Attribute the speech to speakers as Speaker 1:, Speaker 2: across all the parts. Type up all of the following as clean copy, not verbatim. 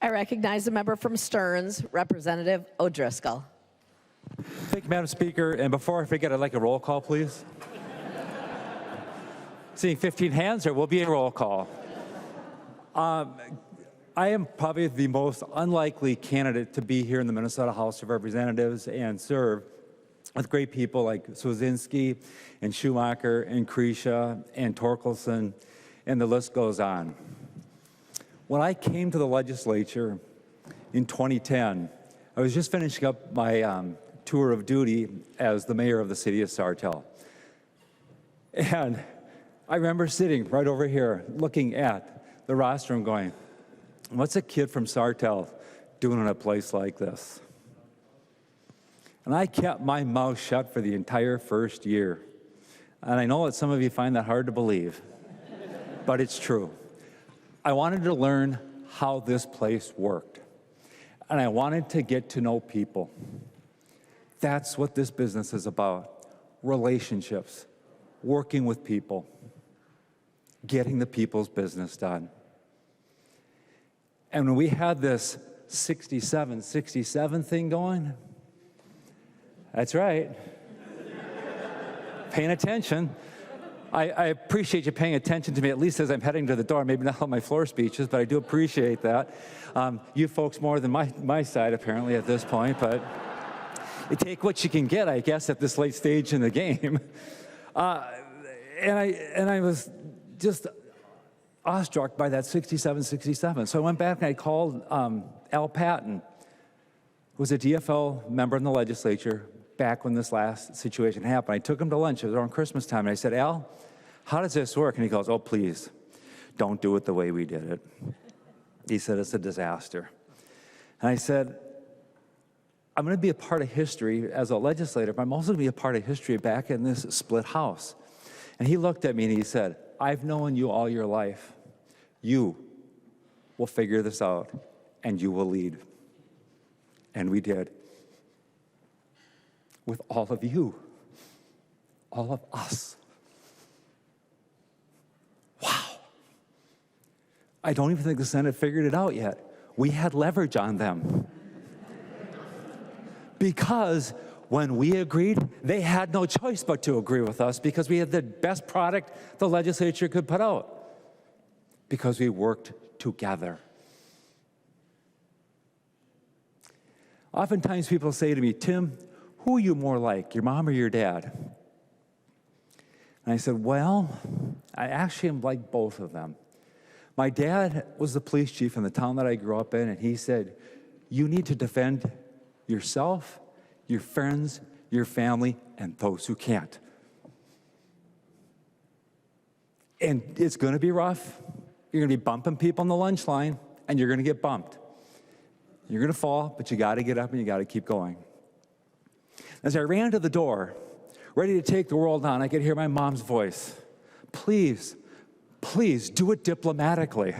Speaker 1: I recognize the member from Stearns, Representative O'Driscoll.
Speaker 2: Thank you, Madam Speaker. And before I forget, I'd like a roll call, please. Seeing 15 hands, there will be a roll call. I am probably the most unlikely candidate to be here in the Minnesota House of Representatives and serve with great people like Swazinski and Schumacher and Krisha and Torkelson, and the list goes on. When I came to the legislature in 2010, I was just finishing up my tour of duty as the mayor of the city of Sartell. And I remember sitting right over here looking at the rostrum going, what's a kid from Sartell doing in a place like this? And I kept my mouth shut for the entire first year. And I know that some of you find that hard to believe, but it's true. I wanted to learn how this place worked. And I wanted to get to know people. That's what this business is about. Relationships, working with people, getting the people's business done. And when we had this 67 thing going, that's right, paying attention. I appreciate you paying attention to me, at least as I'm heading to the door, maybe not on my floor speeches, but I do appreciate that. You folks more than my side, apparently, at this point, but you take what you can get, I guess, at this late stage in the game. And I was just awestruck by that 67. So I went back and I called Al Patton, who was a DFL member in the legislature back when this last situation happened. I took him to lunch. It was around Christmas time. And I said, Al, how does this work? And he goes, oh, please, don't do it the way we did it. He said, it's a disaster. And I said, I'm going to be a part of history as a legislator, but I'm also going to be a part of history back in this split house. And he looked at me and he said, I've known you all your life. You will figure this out, and you will lead. And we did. With all of you, all of us. Wow. I don't even think the Senate figured it out yet. We had leverage on them. Because when we agreed, they had no choice but to agree with us because we had the best product the legislature could put out. Because we worked together. Oftentimes people say to me, Tim, who are you more like, your mom or your dad? And I said, well, I actually am like both of them. My dad was the police chief in the town that I grew up in, and he said, you need to defend yourself, your friends, your family, and those who can't. And it's going to be rough. You're going to be bumping people on the lunch line, and you're going to get bumped. You're going to fall, but you got to get up and you got to keep going. As I ran to the door, ready to take the world on, I could hear my mom's voice. Please, please do it diplomatically.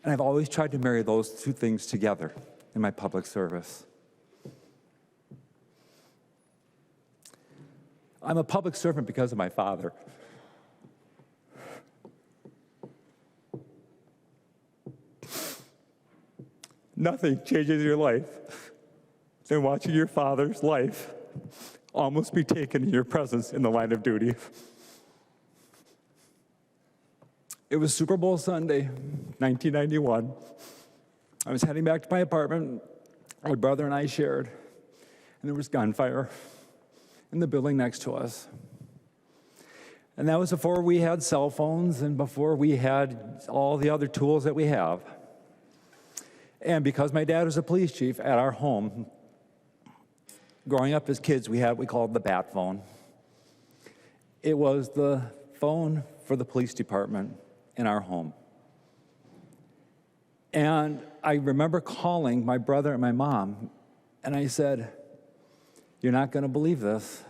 Speaker 2: And I've always tried to marry those two things together in my public service. I'm a public servant because of my father. Nothing changes your life than watching your father's life almost be taken in your presence in the line of duty. It was Super Bowl Sunday, 1991. I was heading back to my apartment. My brother and I shared, and there was gunfire in the building next to us. And that was before we had cell phones and before we had all the other tools that we have. And because my dad was a police chief at our home, growing up as kids, we had what we called the bat phone. It was the phone for the police department in our home. And I remember calling my brother and my mom, and I said, you're not going to believe this,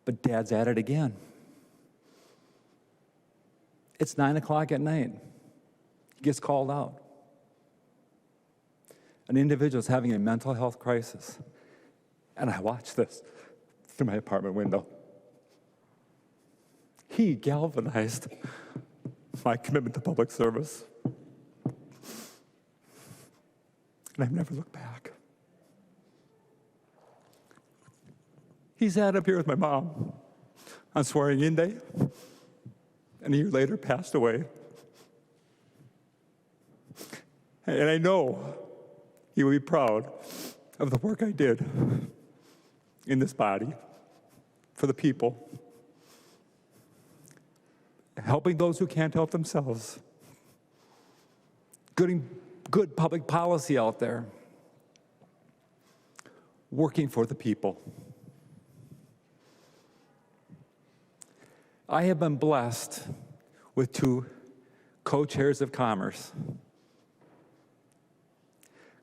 Speaker 2: but Dad's at it again. It's 9 o'clock at night. He gets called out. An individual's having a mental health crisis. And I watched this through my apartment window. He galvanized my commitment to public service. And I've never looked back. He sat up here with my mom on swearing-in day, and a year later passed away. And I know he will be proud of the work I did in this body for the people, helping those who can't help themselves, getting good public policy out there, working for the people. I have been blessed with 2 co-chairs of commerce.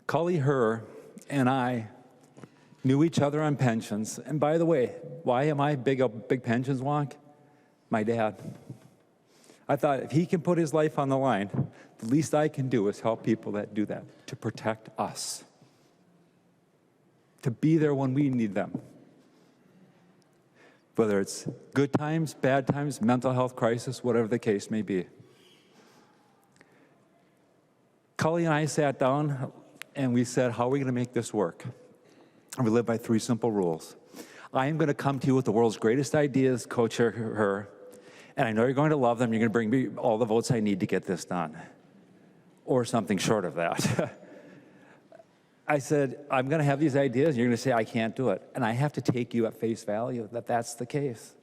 Speaker 2: Cully Herr and I knew each other on pensions. And by the way, why am I big pensions wonk? My dad. I thought if he can put his life on the line, the least I can do is help people that do that, to protect us, to be there when we need them. Whether it's good times, bad times, mental health crisis, whatever the case may be. Cully and I sat down and we said, how are we going to make this work? And we live by 3 simple rules. I am going to come to you with the world's greatest ideas, co-chair her, and I know you're going to love them. You're going to bring me all the votes I need to get this done, or something short of that. I said, I'm going to have these ideas, and you're going to say, I can't do it. And I have to take you at face value that that's the case.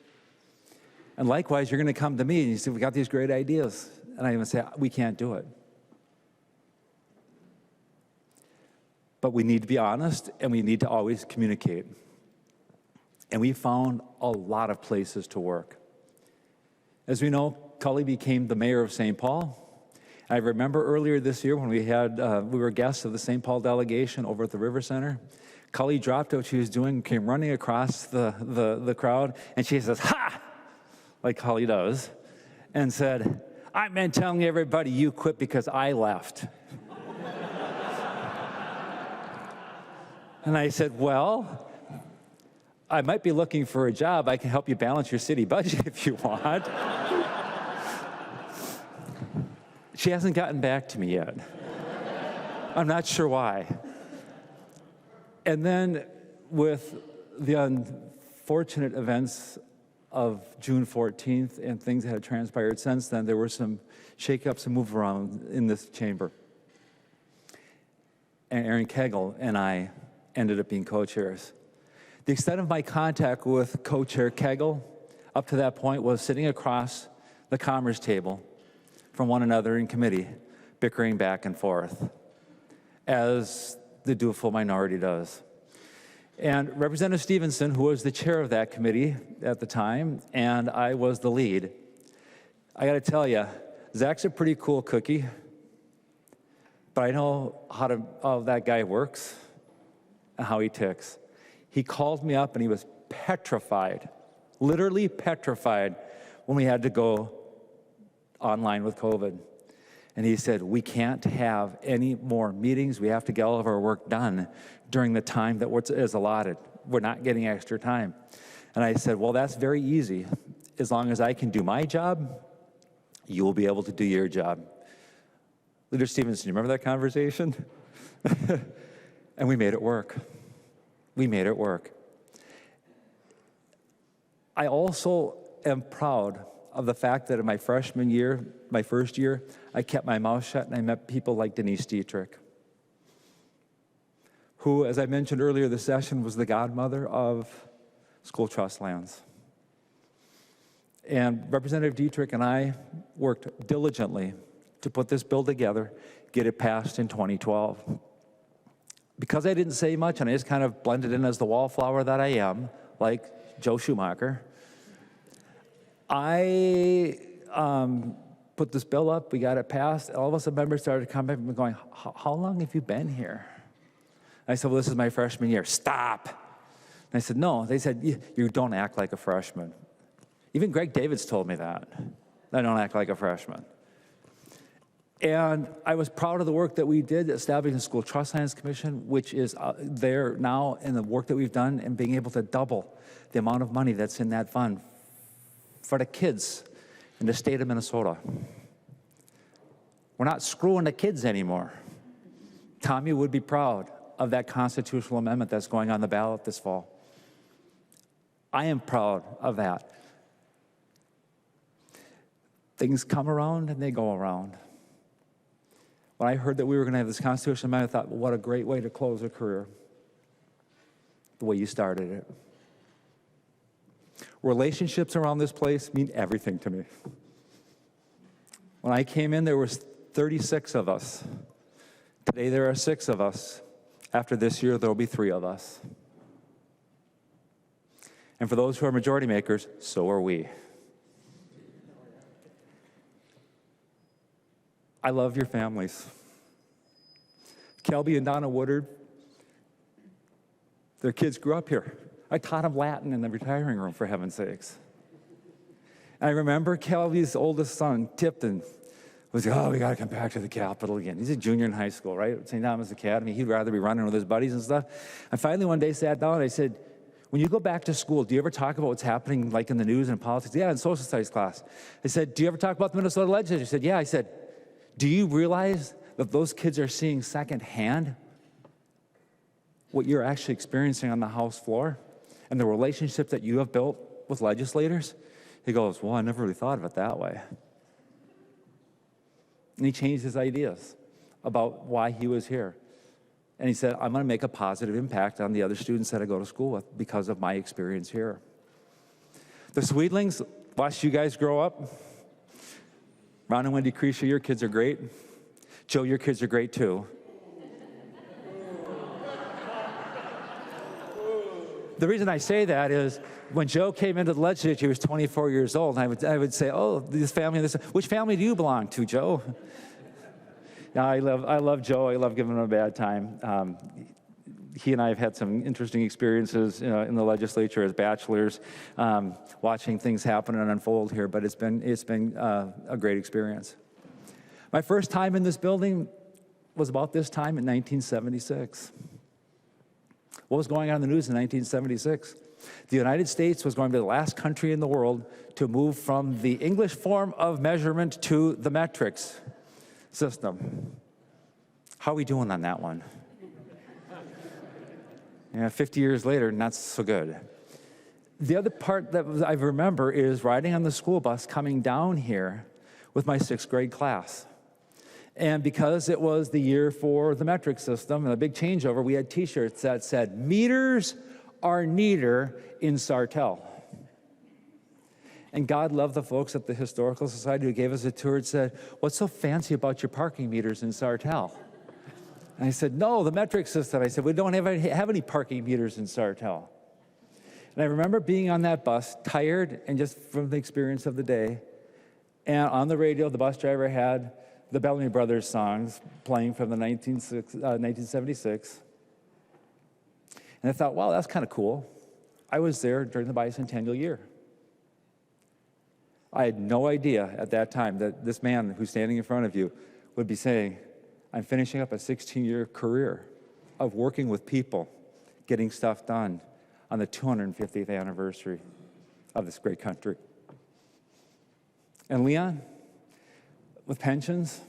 Speaker 2: And likewise, you're going to come to me, and you say, we got these great ideas. And I'm going to say, we can't do it. But we need to be honest, and we need to always communicate. And we found a lot of places to work. As we know, Cully became the mayor of St. Paul. I remember earlier this year when we were guests of the St. Paul delegation over at the River Center. Cully dropped what she was doing, came running across the crowd, and she says, ha! Like Cully does, and said, I've been telling everybody you quit because I left. And I said, well, I might be looking for a job. I can help you balance your city budget if you want. She hasn't gotten back to me yet. I'm not sure why. And then with the unfortunate events of June 14th and things that had transpired since then, there were some shakeups and move around in this chamber. And Aaron Kegel and I ended up being co-chairs. The extent of my contact with co-chair Kegel up to that point was sitting across the Commerce table from one another in committee, bickering back and forth, as the dutiful minority does. And Representative Stevenson, who was the chair of that committee at the time, and I was the lead, I gotta tell you, Zach's a pretty cool cookie, but I know how that guy works and how he ticks. He called me up and he was petrified, literally petrified, when we had to go online with COVID. And he said, we can't have any more meetings. We have to get all of our work done during the time that is allotted. We're not getting extra time. And I said, well, that's very easy. As long as I can do my job, you will be able to do your job. Leader Stevenson, you remember that conversation? And we made it work. We made it work. I also am proud of the fact that in my freshman year, my first year, I kept my mouth shut and I met people like Denise Dietrich, who, as I mentioned earlier this session, was the godmother of school trust lands. And Representative Dietrich and I worked diligently to put this bill together, get it passed in 2012. Because I didn't say much and I just kind of blended in as the wallflower that I am, like Joe Schumacher, I put this bill up, we got it passed, all of us members started coming and going, how long have you been here? I said, well, this is my freshman year. Stop. And I said, no. They said, you don't act like a freshman. Even Greg Davids told me that. I don't act like a freshman. And I was proud of the work that we did establishing the School Trust Lands Commission, which is there now, and the work that we've done and being able to double the amount of money that's in that fund for the kids in the state of Minnesota. We're not screwing the kids anymore. Tommy would be proud of that constitutional amendment that's going on the ballot this fall. I am proud of that. Things come around and they go around. When I heard that we were going to have this constitutional amendment, I thought, what a great way to close a career, the way you started it. Relationships around this place mean everything to me. When I came in, there was 36 of us. Today, there are 6 of us. After this year, there will be 3 of us. And for those who are majority makers, so are we. I love your families. Kelby and Donna Woodard, their kids grew up here. I taught them Latin in the retiring room, for heaven's sakes. And I remember Kelby's oldest son, Tipton, was, oh, we got to come back to the Capitol again. He's a junior in high school, right? St. Thomas Academy. He'd rather be running with his buddies and stuff. I finally one day sat down and I said, when you go back to school, do you ever talk about what's happening like in the news and politics? Yeah, in social studies class. I said, do you ever talk about the Minnesota legislature? He said, yeah. I said, do you realize that those kids are seeing secondhand what you're actually experiencing on the House floor and the relationship that you have built with legislators? He goes, well, I never really thought of it that way. And he changed his ideas about why he was here. And he said, I'm going to make a positive impact on the other students that I go to school with because of my experience here. The Sweetlings, watched you guys grow up. Ron and Wendy Creasha, your kids are great. Joe, your kids are great too. The reason I say that is when Joe came into the legislature, he was 24 years old, and I would say, oh, this family, which family do you belong to, Joe? Now, I love Joe. I love giving him a bad time. He and I have had some interesting experiences in the legislature as bachelors, watching things happen and unfold here, but it's been a great experience. My first time in this building was about this time in 1976. What was going on in the news in 1976? The United States was going to be the last country in the world to move from the English form of measurement to the metrics system. How are we doing on that one? 50 years later, not so good. The other part that I remember is riding on the school bus coming down here with my 6th grade class. And because it was the year for the metric system and a big changeover, we had T-shirts that said, meters are neater in Sartell. And God loved the folks at the Historical Society who gave us a tour and said, what's so fancy about your parking meters in Sartell? And I said, no, the metric system. I said, we don't have any parking meters in Sartell. And I remember being on that bus, tired and just from the experience of the day. And on the radio, the bus driver had the Bellamy Brothers songs playing from the 1976. And I thought, wow, that's kind of cool. I was there during the bicentennial year. I had no idea at that time that this man who's standing in front of you would be saying, I'm finishing up a 16-year career of working with people, getting stuff done on the 250th anniversary of this great country. And Leon, with pensions,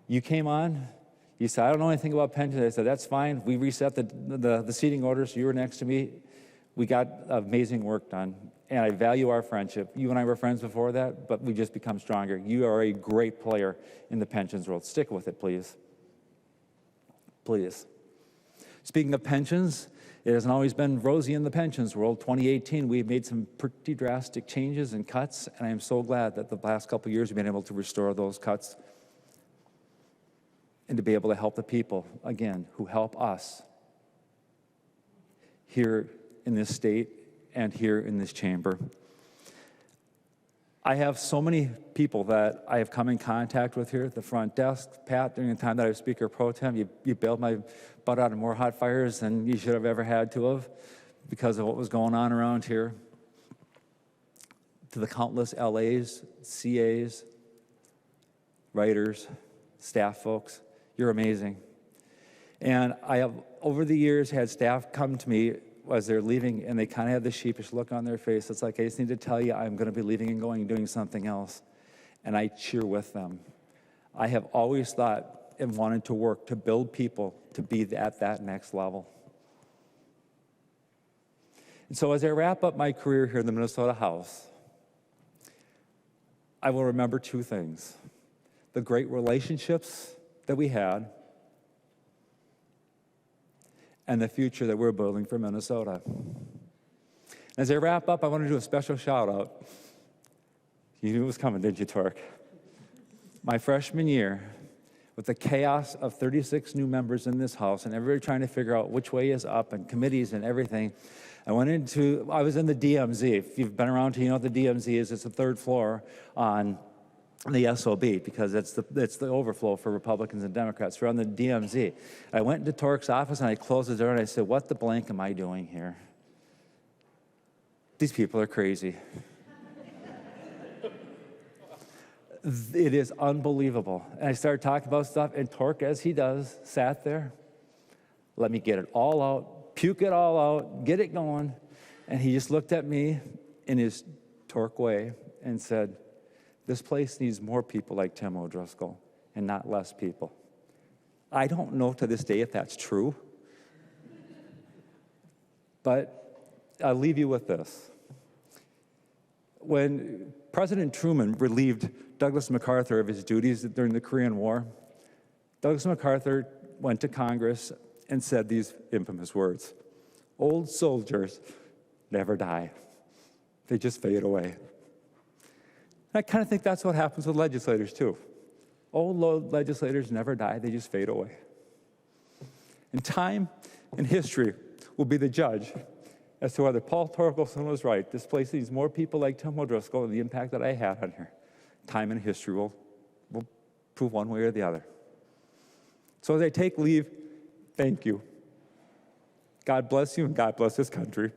Speaker 2: you came on, you said, I don't know anything about pensions. I said, that's fine. We reset the seating orders. You were next to me. We got amazing work done. And I value our friendship. You and I were friends before that, but we just become stronger. You are a great player in the pensions world. Stick with it, please. Please. Speaking of pensions, it hasn't always been rosy in the pensions world. 2018, we've made some pretty drastic changes and cuts, and I am so glad that the last couple of years we've been able to restore those cuts and to be able to help the people, again, who help us here in this state and here in this chamber. I have so many people that I have come in contact with here at the front desk. Pat, during the time that I was Speaker Pro Tem, you bailed my butt out of more hot fires than you should have ever had to have because of what was going on around here. To the countless LAs, CAs, writers, staff folks, you're amazing. And I have, over the years, had staff come to me as they're leaving, and they kind of have this sheepish look on their face. It's like, I just need to tell you I'm going to be leaving and going and doing something else. And I cheer with them. I have always thought and wanted to work to build people to be at that next level. And so as I wrap up my career here in the Minnesota House, I will remember two things: the great relationships that we had and the future that we're building for Minnesota. As I wrap up, I want to do a special shout out. You knew it was coming, didn't you, Torque? My freshman year, with the chaos of 36 new members in this house and everybody trying to figure out which way is up and committees and everything, I was in the DMZ. If you've been around here, you know what the DMZ is. It's the third floor on the SOB, because it's the overflow for Republicans and Democrats. We're on the DMZ. I went into Torque's office and I closed the door and I said, "What the blank am I doing here? These people are crazy." It is unbelievable. And I started talking about stuff, and Torque, as he does, sat there, let me get it all out, puke it all out, get it going. And he just looked at me in his Torque way and said, "This place needs more people like Tim O'Driscoll and not less people." I don't know to this day if that's true, but I'll leave you with this. When President Truman relieved Douglas MacArthur of his duties during the Korean War, Douglas MacArthur went to Congress and said these infamous words: "Old soldiers never die. They just fade away." I kind of think that's what happens with legislators, too. Old legislators never die. They just fade away. And time and history will be the judge as to whether Paul Torkelson was right. This place needs more people like Tim O'Driscoll and the impact that I had on here. Time and history will prove one way or the other. So as I take leave, thank you. God bless you, and God bless this country.